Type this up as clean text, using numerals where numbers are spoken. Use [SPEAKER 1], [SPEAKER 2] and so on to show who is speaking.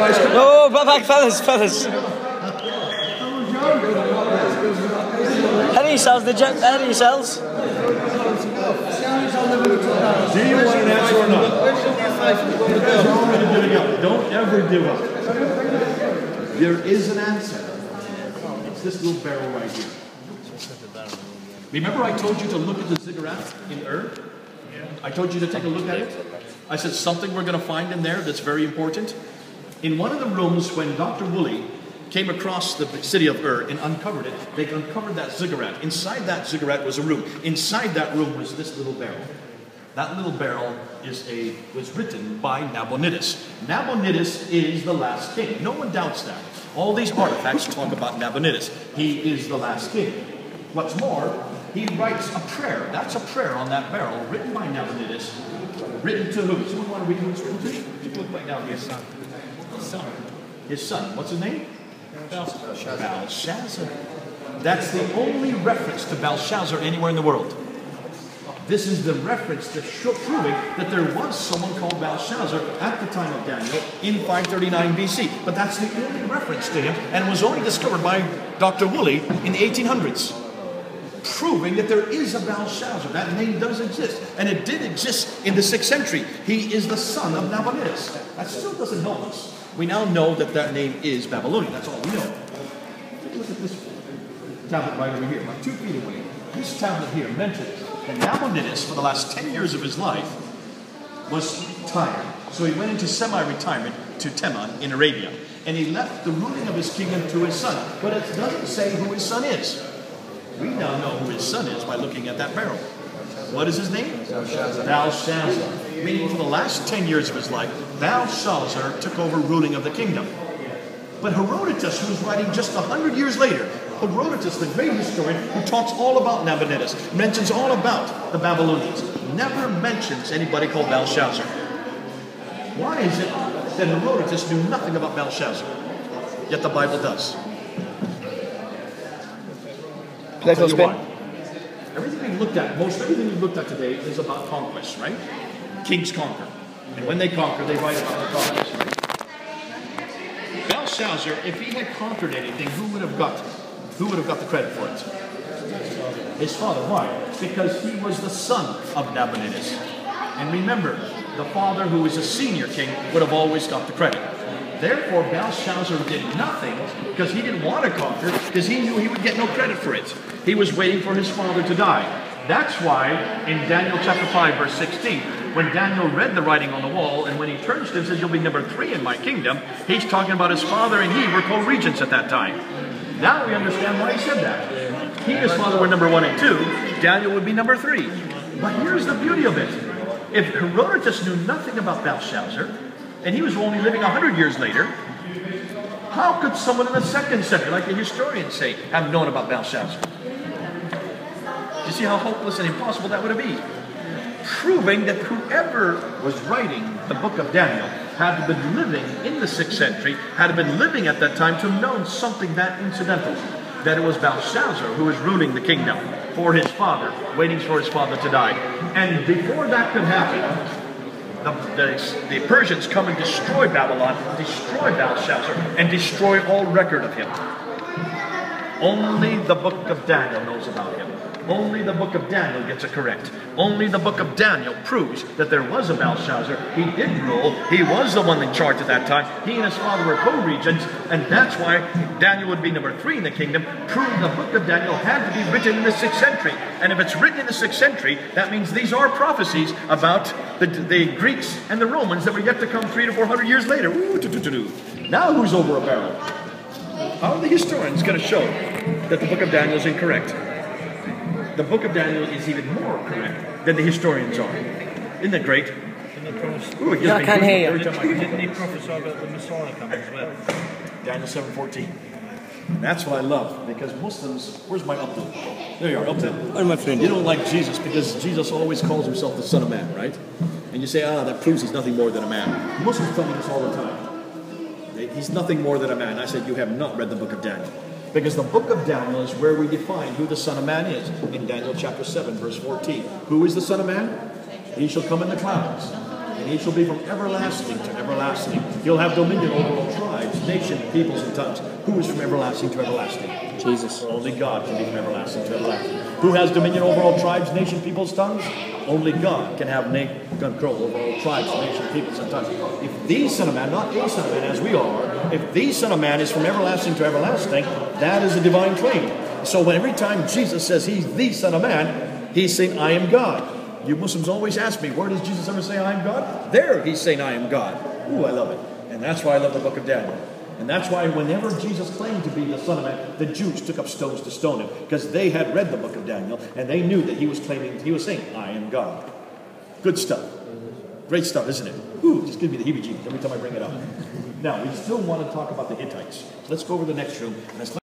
[SPEAKER 1] guys.
[SPEAKER 2] Oh, back, fellas. Head of yourselves, head of yourselves.
[SPEAKER 1] Do you want an answer or not? Don't ever give up. There is an answer. It's this little barrel right here. Remember I told you to look at the ziggurat in Ur? I told you to take a look at it. I said something we're going to find in there that's very important. In one of the rooms when Dr. Woolley came across the city of Ur and uncovered it, they uncovered that ziggurat. Inside that ziggurat was a room. Inside that room was this little barrel. That little barrel was written by Nabonidus. Nabonidus is the last king. No one doubts that. All these artifacts talk about Nabonidus. He is the last king. What's more, he writes a prayer. That's a prayer on that barrel, written by Nabonidus. Written to who? Someone want to read who it's written to? Take a look right now. His son. His son. What's his name? Belshazzar. That's the only reference to Belshazzar anywhere in the world. This is the reference to proving that there was someone called Belshazzar at the time of Daniel in 539 BC. But that's the only reference to him, and it was only discovered by Dr. Woolley in the 1800s. Proving that there is a Belshazzar. That name does exist. And it did exist in the 6th century. He is the son of Nabonidus. That still doesn't help us. We now know that that name is Babylonian. That's all we know. Take a look at this tablet right over here, about 2 feet away. This tablet here mentions that Nabonidus, for the last 10 years of his life, was tired. So he went into semi-retirement to Teman in Arabia. And he left the ruling of his kingdom to his son. But it doesn't say who his son is. We now know who his son is by looking at that barrel. What is his name? Belshazzar. Meaning for the last 10 years of his life, Belshazzar took over ruling of the kingdom. But Herodotus, who was writing just 100 years later, Herodotus, the great historian, who talks all about Nabonidus, mentions all about the Babylonians, never mentions anybody called Belshazzar. Why is it that Herodotus knew nothing about Belshazzar, yet the Bible does? Tell you why. Everything we've looked at, most everything we've looked at today is about conquest, right? Kings conquer. And when they conquer, they write about the conquest, right? Belshazzar, if he had conquered anything, who would have got the credit for it? His father. Why? Because he was the son of Nabonidus. And remember, the father, who was a senior king, would have always got the credit. Therefore, Belshazzar did nothing because he didn't want to conquer, because he knew he would get no credit for it. He was waiting for his father to die. That's why in Daniel chapter 5, verse 16, when Daniel read the writing on the wall, and when he turns to him and says, "You'll be number 3 in my kingdom," he's talking about his father and he were co-regents at that time. Now we understand why he said that. He and his father were number 1 and 2. Daniel would be number 3. But here's the beauty of it. If Herodotus knew nothing about Belshazzar, and he was only living 100 years later, how could someone in the 2nd century, like the historians say, have known about Belshazzar? You see how hopeless and impossible that would be? Proving that whoever was writing the book of Daniel had been living in the 6th century, had been living at that time to have known something that incidental. That it was Belshazzar who was ruling the kingdom for his father, waiting for his father to die. And before that could happen, the Persians come and destroy Babylon, destroy Belshazzar, and destroy all record of him. Only the book of Daniel knows about him. Only the book of Daniel gets it correct. Only the book of Daniel proves that there was a Belshazzar. He did rule. He was the one in charge at that time. He and his father were co-regents, and that's why Daniel would be number 3 in the kingdom, proving the book of Daniel had to be written in the 6th century. And if it's written in the 6th century, that means these are prophecies about the Greeks and the Romans that were yet to come 300 to 400 years later. Now who's over a barrel? How are the historians going to show that the book of Daniel is incorrect? The book of Daniel is even more correct than the historians are. Isn't that great?
[SPEAKER 2] Yeah, I can hear you.
[SPEAKER 3] Didn't he prophesy about the Messiah coming as well?
[SPEAKER 1] Daniel 7:14. That's what I love, because Muslims, where's my Abdul? There you are, Abdul.
[SPEAKER 2] Oh, my friend.
[SPEAKER 1] You don't like Jesus because Jesus always calls himself the Son of Man, right? And you say, that proves he's nothing more than a man. Muslims tell me this all the time. He's nothing more than a man. I said, you have not read the book of Daniel. Because the book of Daniel is where we define who the Son of Man is. In Daniel chapter 7, verse 14. Who is the Son of Man? He shall come in the clouds. and he shall be from everlasting to everlasting. He'll have dominion over all tribes, nations, peoples, and tongues. Who is from everlasting to everlasting?
[SPEAKER 2] Jesus.
[SPEAKER 1] Only God can be from everlasting to everlasting. Who has dominion over all tribes, nations, peoples, tongues? Only God can have control over all tribes, nations, peoples, and tongues. If the Son of Man, not a Son of Man as we are, if the Son of Man is from everlasting to everlasting, that is a divine claim. So every time Jesus says he's the Son of Man, he's saying, I am God. You Muslims always ask me, where does Jesus ever say I am God? There he's saying I am God. Ooh, I love it. And that's why I love the book of Daniel. And that's why whenever Jesus claimed to be the Son of Man, the Jews took up stones to stone him, because they had read the book of Daniel, and they knew that he was saying, I am God. Good stuff. Great stuff, isn't it? Ooh, just give me the heebie-jeebies every time I bring it up. Now, we still want to talk about the Hittites. Let's go over to the next room. And let's